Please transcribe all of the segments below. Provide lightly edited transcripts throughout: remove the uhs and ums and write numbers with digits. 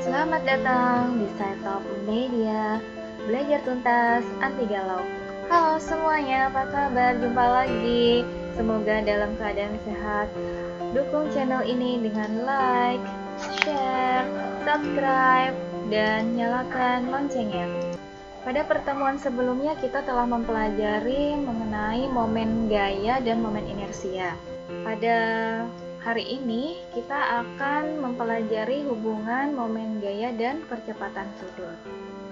Selamat datang di Saitop Media, belajar tuntas, anti galau. Halo semuanya, apa kabar? Jumpa lagi. Semoga dalam keadaan sehat. Dukung channel ini dengan like, share, subscribe, dan nyalakan loncengnya. Pada pertemuan sebelumnya kita telah mempelajari mengenai momen gaya dan momen inersia. Pada hari ini kita akan mempelajari hubungan momen gaya dan percepatan sudut.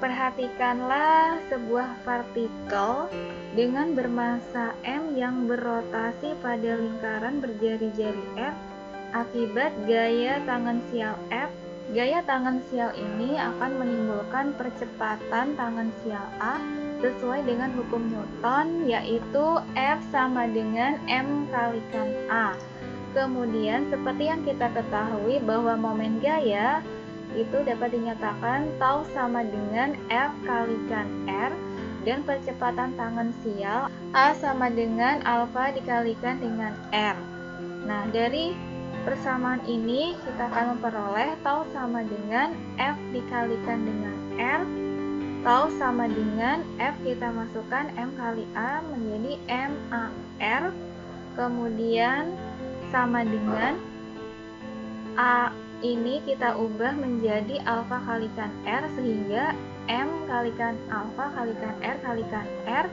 Perhatikanlah sebuah partikel dengan bermassa m yang berotasi pada lingkaran berjari-jari F akibat gaya tangensial F. Gaya tangensial ini akan menimbulkan percepatan tangensial A sesuai dengan hukum Newton, yaitu F sama dengan m kalikan A. Kemudian seperti yang kita ketahui bahwa momen gaya itu dapat dinyatakan tau sama dengan F kalikan R, dan percepatan tangensial A sama dengan alfa dikalikan dengan R. Nah, dari persamaan ini kita akan memperoleh tau sama dengan F dikalikan dengan R, tau sama dengan F kita masukkan M kali A menjadi MAR, kemudian sama dengan A ini kita ubah menjadi alfa kalikan R sehingga M kalikan alfa kalikan R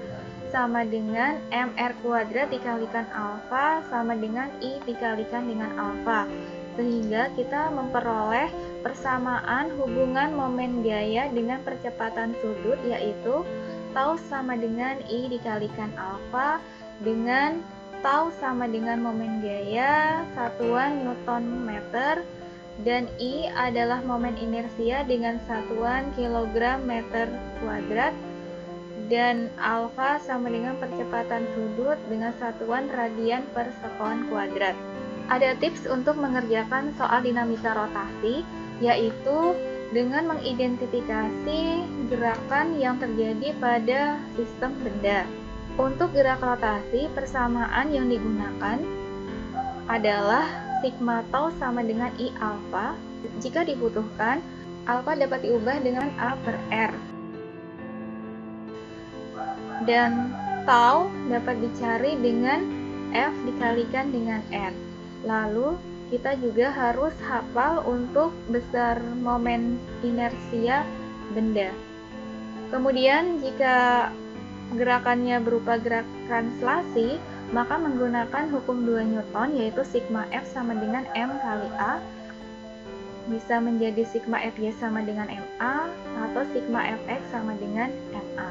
sama dengan MR kuadrat dikalikan alfa sama dengan I dikalikan dengan alfa, sehingga kita memperoleh persamaan hubungan momen gaya dengan percepatan sudut, yaitu tau sama dengan I dikalikan alfa dengan tau sama dengan momen gaya satuan Newton meter, dan I adalah momen inersia dengan satuan kilogram meter kuadrat, dan alfa sama dengan percepatan sudut dengan satuan radian per sekon kuadrat. Ada tips untuk mengerjakan soal dinamika rotasi, yaitu dengan mengidentifikasi gerakan yang terjadi pada sistem benda. Untuk gerak rotasi, persamaan yang digunakan adalah sigma tau sama dengan I alfa. Jika dibutuhkan, alfa dapat diubah dengan A per R. Dan tau dapat dicari dengan F dikalikan dengan R. Lalu, kita juga harus hafal untuk besar momen inersia benda. Kemudian, jika gerakannya berupa gerakan selasi, maka menggunakan hukum 2 Newton, yaitu sigma F sama dengan M kali A, bisa menjadi sigma Fy sama dengan Ma, atau sigma Fx sama dengan Ma.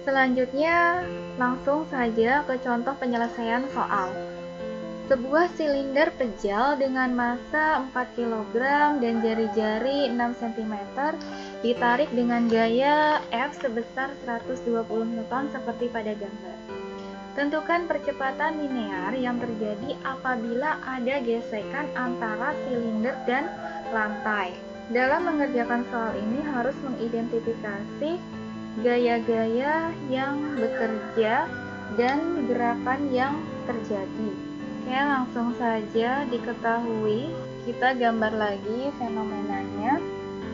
Selanjutnya, langsung saja ke contoh penyelesaian soal. Sebuah silinder pejal dengan massa 4 kg dan jari-jari 6 cm ditarik dengan gaya F sebesar 120 Newton seperti pada gambar. Tentukan percepatan linear yang terjadi apabila ada gesekan antara silinder dan lantai. Dalam mengerjakan soal ini harus mengidentifikasi gaya-gaya yang bekerja dan gerakan yang terjadi. Oke, langsung saja diketahui. Kita gambar lagi fenomenanya.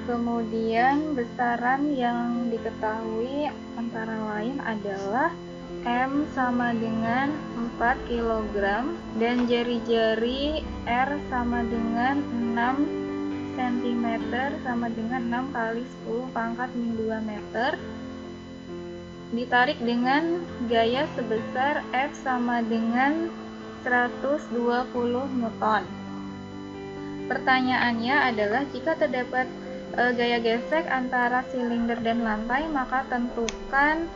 Kemudian besaran yang diketahui antara lain adalah M sama dengan 4 kg dan jari-jari R sama dengan 6 cm sama dengan 6 kali 10 pangkat min 2 meter, ditarik dengan gaya sebesar F sama dengan 120 Newton. Pertanyaannya adalah jika terdapat gaya gesek antara silinder dan lantai, maka tentukan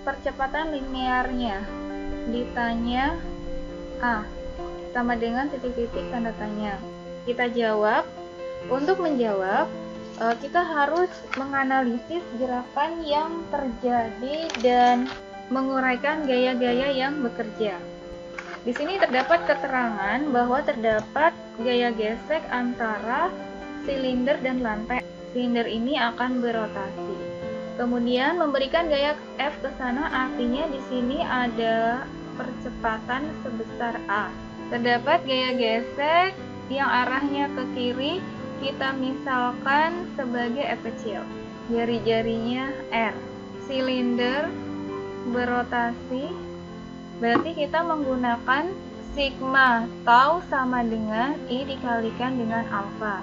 percepatan linearnya. Ditanya A sama dengan titik-titik tanda tanya. Kita jawab. Untuk menjawab, kita harus menganalisis gerakan yang terjadi dan menguraikan gaya-gaya yang bekerja. Di sini terdapat keterangan bahwa terdapat gaya gesek antara silinder dan lantai. Silinder ini akan berotasi. Kemudian memberikan gaya F ke sana, artinya di sini ada percepatan sebesar A. Terdapat gaya gesek yang arahnya ke kiri kita misalkan sebagai F kecil. Jari-jarinya R. Silinder berotasi, berarti kita menggunakan sigma tau sama dengan I dikalikan dengan alfa.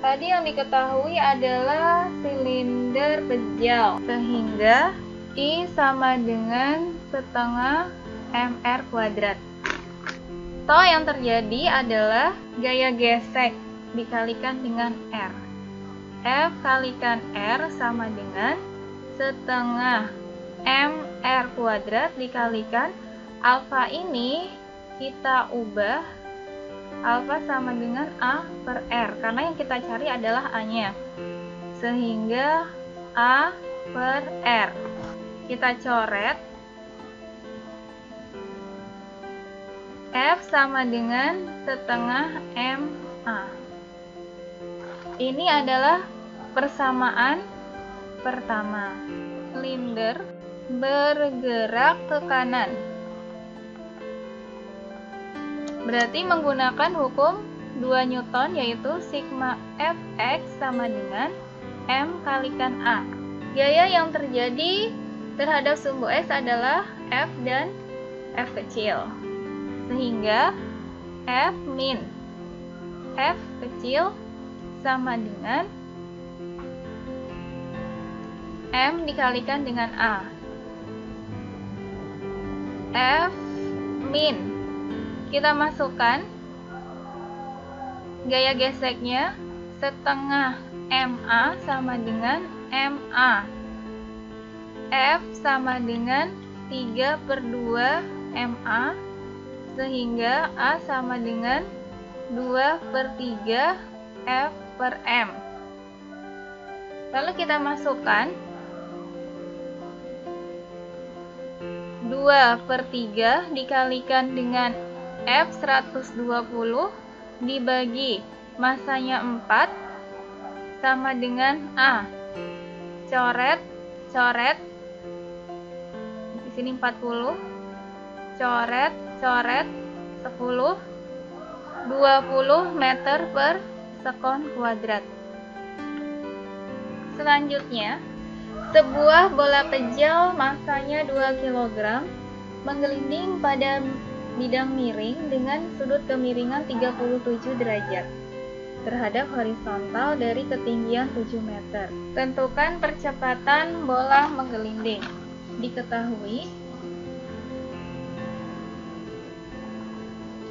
Tadi yang diketahui adalah silinder pejal, sehingga I sama dengan setengah mr kuadrat. Toh yang terjadi adalah gaya gesek dikalikan dengan R. F kalikan R sama dengan setengah mr kuadrat dikalikan alfa ini kita ubah alfa sama dengan A per R, karena yang kita cari adalah A-nya. Sehingga A per R. Kita coret. F sama dengan setengah MA. Ini adalah persamaan pertama. Silinder bergerak ke kanan. Berarti menggunakan hukum 2 Newton, yaitu sigma Fx sama dengan M kalikan A. Gaya yang terjadi terhadap sumbu S adalah F dan F kecil. Sehingga F min F kecil sama dengan M dikalikan dengan A. F min kita masukkan gaya geseknya setengah MA sama dengan MA. F sama dengan 3/2 MA, sehingga A sama dengan 2/3 F per M. Lalu kita masukkan 2/3 dikalikan dengan F 120 dibagi masanya 4 sama dengan A. Coret, coret. Di sini 40. Coret, coret 10. 20 meter per sekon kuadrat. Selanjutnya, sebuah bola pejal masanya 2 kg menggelinding pada bidang miring dengan sudut kemiringan 37 derajat terhadap horizontal dari ketinggian 7 meter. Tentukan percepatan bola menggelinding. Diketahui,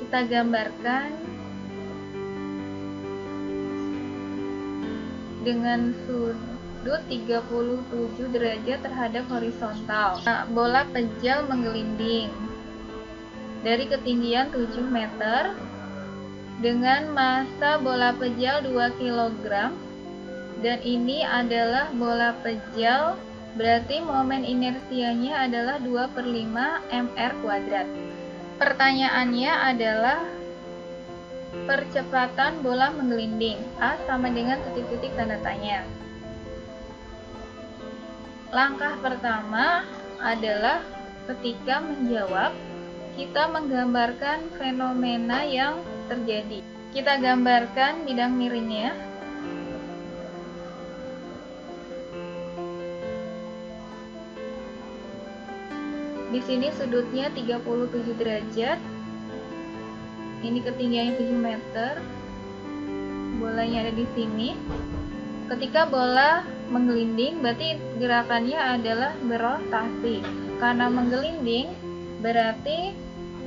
kita gambarkan dengan sudut 37 derajat terhadap horizontal. Nah, bola pejal menggelinding dari ketinggian 7 meter dengan massa bola pejal 2 kg, dan ini adalah bola pejal, berarti momen inersianya adalah 2/5 mr kuadrat. Pertanyaannya adalah percepatan bola menggelinding. A sama dengan titik-titik tanda tanya. Langkah pertama adalah ketika menjawab, kita menggambarkan fenomena yang terjadi. Kita gambarkan bidang miringnya. Di sini sudutnya 37 derajat. Ini ketinggiannya 7 meter. Bolanya ada di sini. Ketika bola menggelinding, berarti gerakannya adalah berotasi. Karena menggelinding, berarti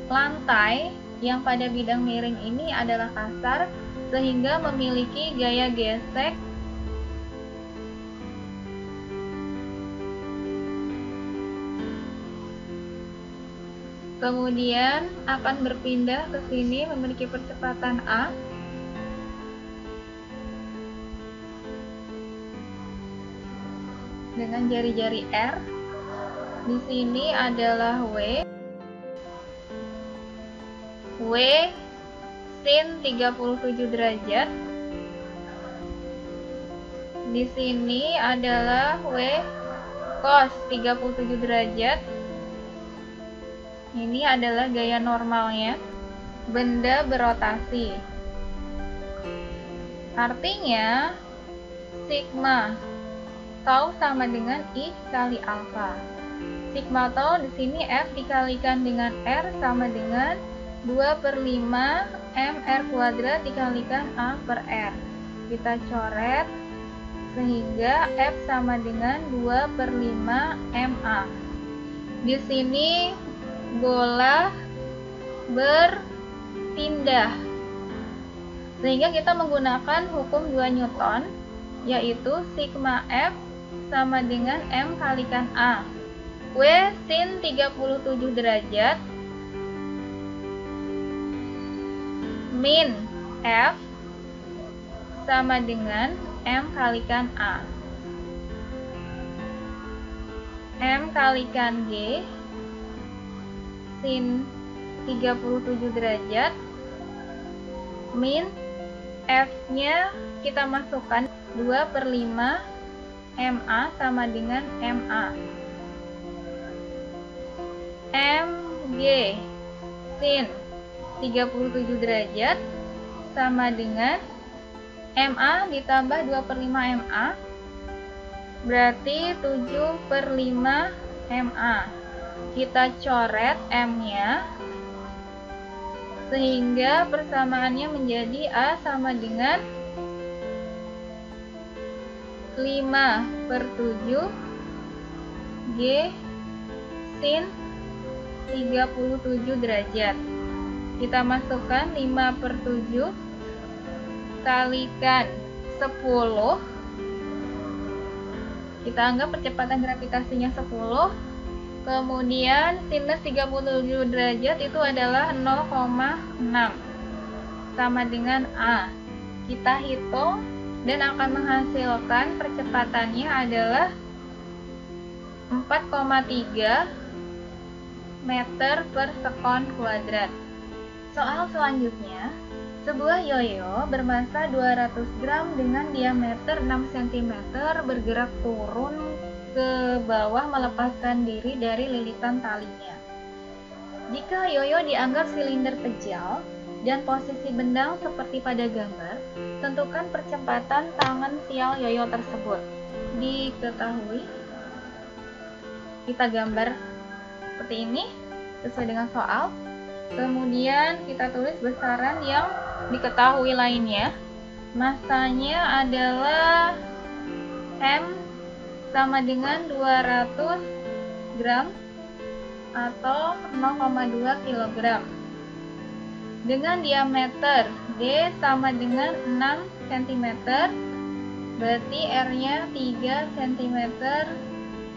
lantai yang pada bidang miring ini adalah kasar, sehingga memiliki gaya gesek kemudian akan berpindah ke sini memiliki percepatan A. Dengan jari-jari R. Di sini adalah W sin 37 derajat. Di sini adalah W cos 37 derajat. Ini adalah gaya normalnya. Benda berotasi. Artinya sigma tau sama dengan I kali alfa. Sigma tau di sini F dikalikan dengan R sama dengan 2/5 mr kuadrat dikalikan A per R. Kita coret sehingga F sama dengan 2/5 ma. Di sini bola berpindah, sehingga kita menggunakan hukum 2 Newton, yaitu sigma F sama dengan M kalikan A. W sin 37 derajat min F sama dengan M kalikan A. M kalikan G sin 37 derajat min F-nya kita masukkan 2/5 MA sama dengan MA. MG sin 37 derajat sama dengan MA ditambah 2/5 MA, berarti 7/5 MA. Kita coret M-nya sehingga persamaannya menjadi A sama dengan 5/7 G sin 37 derajat. Kita masukkan 5/7 kalikan 10. Kita anggap percepatan gravitasinya 10. Kemudian sinus 37 derajat itu adalah 0,6 sama dengan A. Kita hitung dan akan menghasilkan percepatannya adalah 4,3 meter per sekon kuadrat. Soal selanjutnya, sebuah yoyo bermassa 200 gram dengan diameter 6 cm bergerak turun ke bawah melepaskan diri dari lilitan talinya. Jika yoyo dianggap silinder pejal dan posisi bendang seperti pada gambar, tentukan percepatan tangan sial yoyo tersebut. Diketahui, kita gambar seperti ini sesuai dengan soal. Kemudian kita tulis besaran yang diketahui lainnya. Massanya adalah M sama dengan 200 gram atau 0,2 kg. Dengan diameter D sama dengan 6 cm, berarti R-nya 3 cm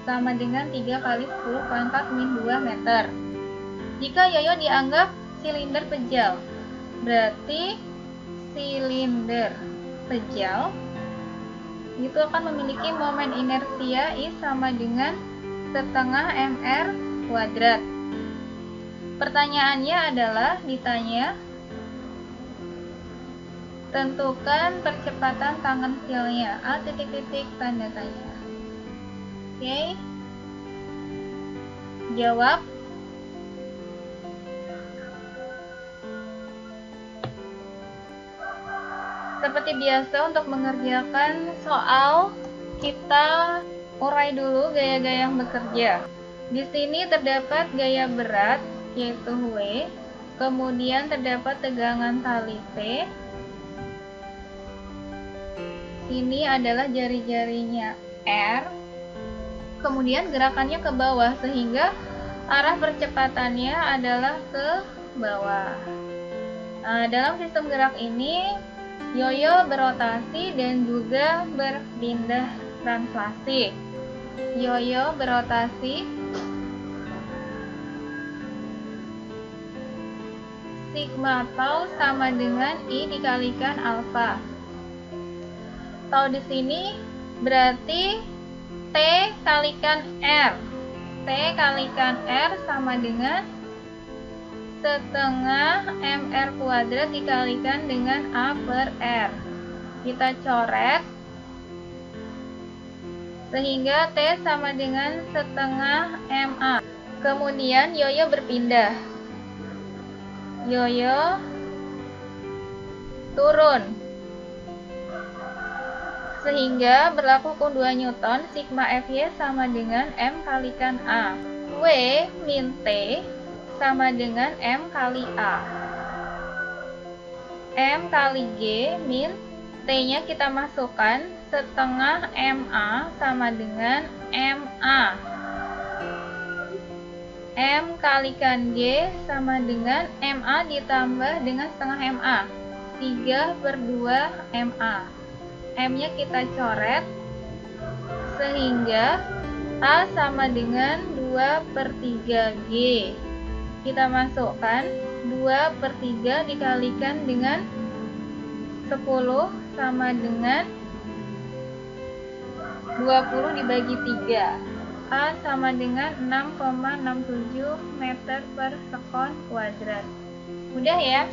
sama dengan 3 kali 10 pangkat min 2 meter. Jika yoyo dianggap silinder pejal, berarti silinder pejal itu akan memiliki momen inersia I sama dengan setengah mr kuadrat. Pertanyaannya adalah ditanya, tentukan percepatan tangan sialnya. A titik-titik tanda tanya. Oke. Jawab. Seperti biasa, untuk mengerjakan soal kita urai dulu gaya-gaya yang bekerja. Di sini terdapat gaya berat yaitu W, kemudian terdapat tegangan tali P. Ini adalah jari-jarinya R. Kemudian gerakannya ke bawah sehingga arah percepatannya adalah ke bawah. Nah, dalam sistem gerak ini yoyo berotasi dan juga berpindah translasi. Yoyo berotasi, sigma tau sama dengan I dikalikan alfa. Tau di sini berarti T kalikan R. T kalikan R sama dengan setengah mr kuadrat dikalikan dengan A per R. Kita coret sehingga T sama dengan setengah ma. Kemudian yoyo berpindah. Yoyo turun Sehingga berlaku kedua Newton, sigma Fy sama dengan M kalikan A. W min T sama dengan M kali A. M kali G min T-nya kita masukkan setengah MA sama dengan MA. M kalikan G sama dengan MA ditambah dengan setengah MA. 3/2 MA. M-nya kita coret sehingga A sama dengan 2/3 G. Kita masukkan 2/3 dikalikan dengan 10 sama dengan 20 dibagi 3. A sama dengan 6,67 meter per sekon kuadrat. Mudah ya?